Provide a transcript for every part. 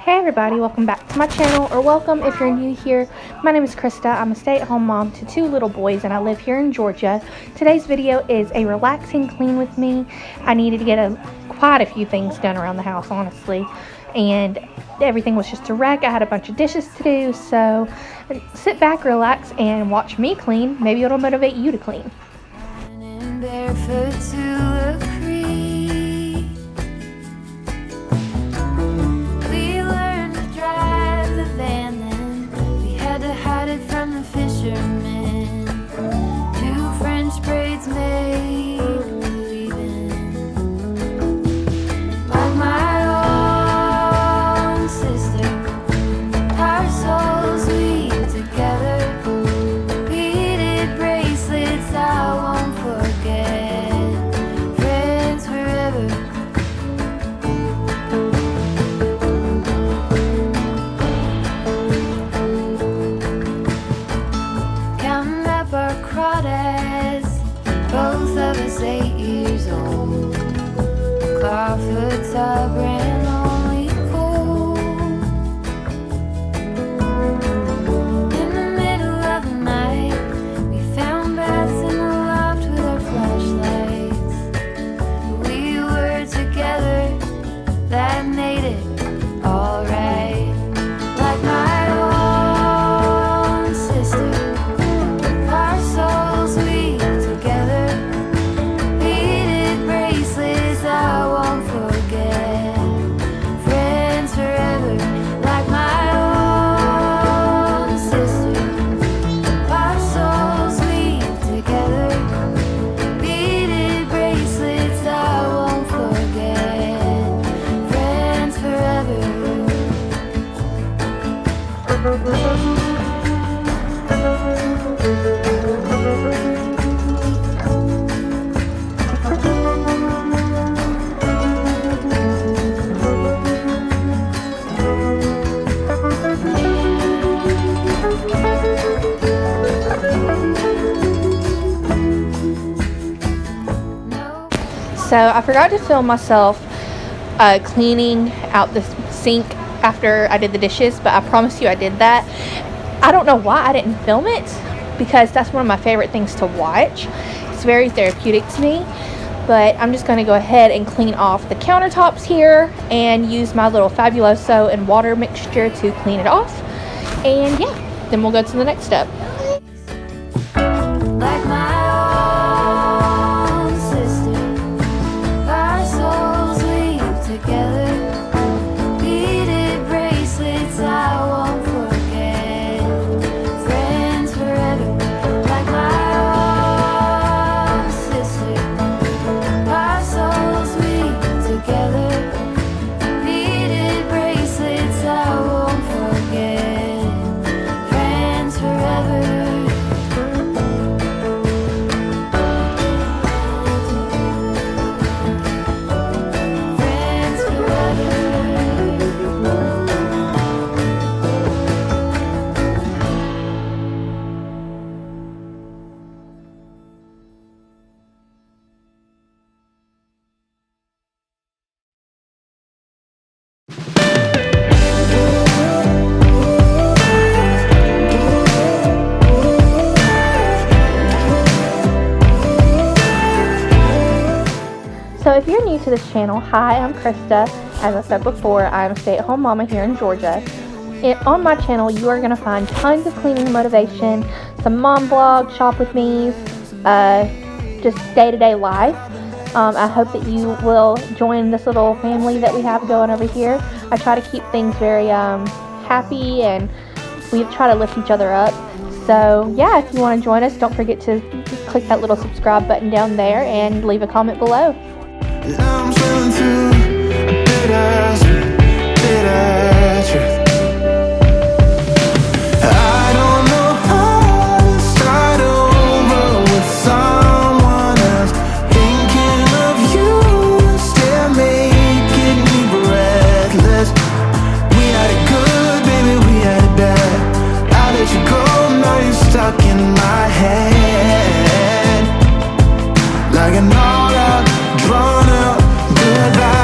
Hey everybody, welcome back to my channel, or welcome if you're new here. My name is Krista. I'm a stay-at-home mom to 2 little boys and I live here in Georgia. Today's video is a relaxing clean with me. I needed to get quite a few things done around the house, honestly, and everything was just a wreck. I had a bunch of dishes to do, so sit back, relax, and watch me clean. Maybe it'll motivate you to clean. Barefoot to look free. We learned to drive the van, then we had to hide it from the fishermen. 2 French braids made believing, like my own sister. Our souls weave together, beaded bracelets I won't forget. Friends forever. Counting up our crawdads, both of us 8 years old. Clawfoot's our brand only cold. In the middle of the night, we found bats in the loft with our flashlights. We were together, that made it alright. Like my own sister, our souls weave together, beaded bracelets I won't forget. Friends forever, like my own sister. Our souls weave together, beaded bracelets I won't forget. Friends forever. So I forgot to film myself cleaning out the sink after I did the dishes, but I promise you I did that. I don't know why I didn't film it, because that's one of my favorite things to watch. It's very therapeutic to me. But I'm just going to go ahead and clean off the countertops here and use my little Fabuloso and water mixture to clean it off. And yeah, then we'll go to the next step. Like my own sister, our souls weave together, beaded bracelets I won't forget. Friends forever, like my own sister. Our souls weave together, beaded bracelets I won't forget. Friends forever. Friends forever. So if you're new to this channel, hi, I'm Krista. As I said before, I'm a stay-at-home mama here in Georgia. On my channel, you are going to find tons of cleaning motivation, some mom vlogs, shop with me's, just day-to-day life. I hope that you will join this little family that we have going over here. I try to keep things very happy, and we try to lift each other up. So yeah, if you want to join us, don't forget to click that little subscribe button down there and leave a comment below. I'm swimming through a bitter truth. I don't know how to start over with someone else. Thinking of you still making me breathless. We had it good, baby, we had it bad. I let you go, now you're stuck in my head, like an all-out, drawn-out goodbye.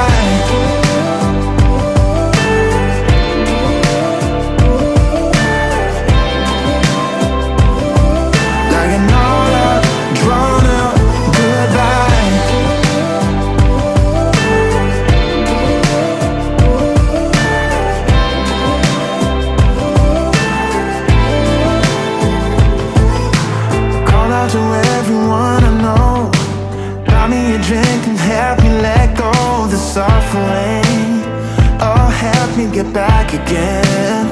me get back again.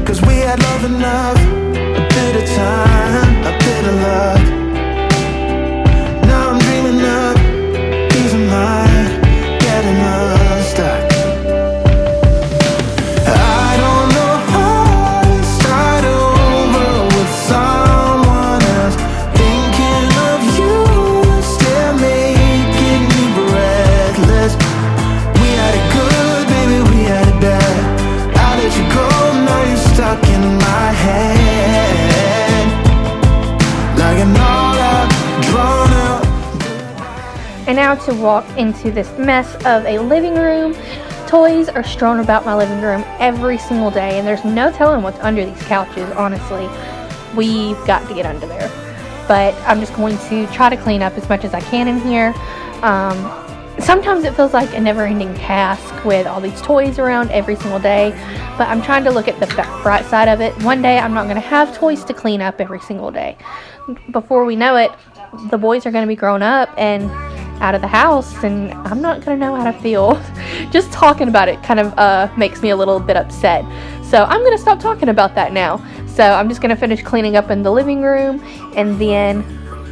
'Cause we had love enough, a bit of time, a bit of luck. Now I'm dreaming up peace of mind, getting unstuck. I don't know how to start over with someone else. Thinking of you, still making me breathless. We had it good, baby, we had it bad. I let you go, now you're stuck in my head, like an all-out, drawn-out. And now to walk into this mess of a living room. Toys are strewn about my living room every single day, and there's no telling what's under these couches, honestly. We've got to get under there. But I'm just going to try to clean up as much as I can in here. Sometimes it feels like a never-ending task with all these toys around every single day, but I'm trying to look at the bright side of it. One day I'm not going to have toys to clean up every single day. Before we know it, the boys are going to be grown up and out of the house, and I'm not going to know how to feel. Just talking about it kind of makes me a little bit upset. So I'm going to stop talking about that now. So I'm just going to finish cleaning up in the living room, and then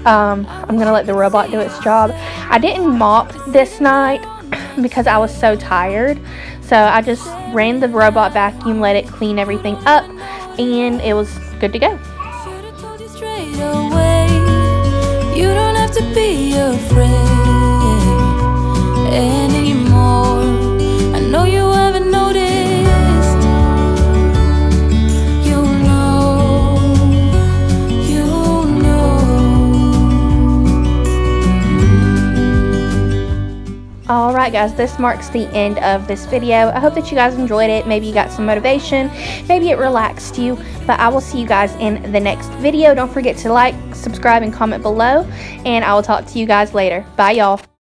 I'm going to let the robot do its job. I didn't mop this night because I was so tired. So I just ran the robot vacuum, let it clean everything up, and it was good to go. Should've told you straight away. You don't have to be afraid anymore. I know you haven't noticed. You know. Alright guys, this marks the end of this video. I hope that you guys enjoyed it. Maybe you got some motivation. Maybe it relaxed you. But I will see you guys in the next video. Don't forget to like, subscribe, and comment below. And I will talk to you guys later. Bye y'all.